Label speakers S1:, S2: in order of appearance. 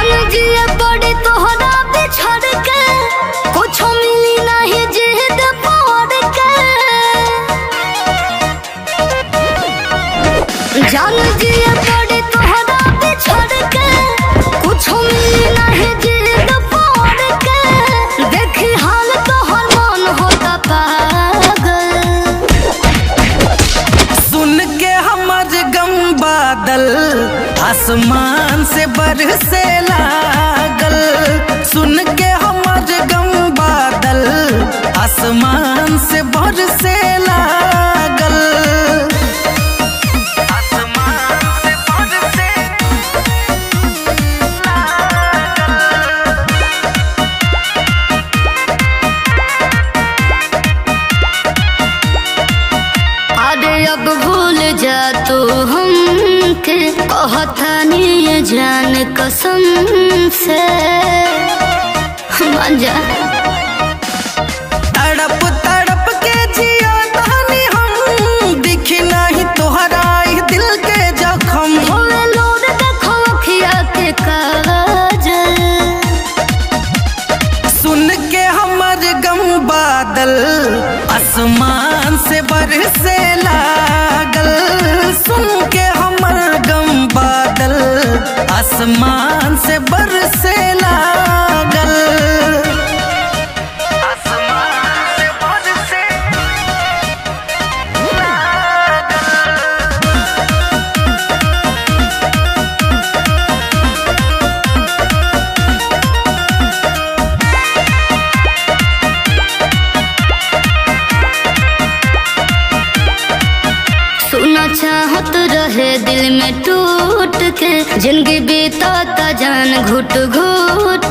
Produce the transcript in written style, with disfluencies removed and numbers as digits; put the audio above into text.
S1: जान जिए पड़े तोहरा बिछड़ के, कुछ मिली नहीं जिद पड़ के। जान जिए पड़े तोहरा बिछड़ के, कुछ मिली नहीं जिद पड़ के। देखी हाल तोहर मन होता पागल।
S2: सुन के हमर गम बादल आसमान से बरसे लागल। सुन के हमर गम बादल आसमान से बरसे लागल। आसमान से बरसे
S1: अरे अब भूल जा तू हमके, कहता नहीं जान कसम से। मान जा
S2: तड़प तड़प के जिया तानी हम, दिखी नहीं तोहरा ई दिल के जख्म।
S1: होवे लोड देखो अखिया के काजल।
S2: सुन के हमर गम बादल आसमान से बरसे लागल। सुन के हमर गम बादल आसमान से बरसे लागल। आसमान से बरसे
S1: सुना चाहत रहे दिल में टूट के, जिंदगी बीता जान घुट घुट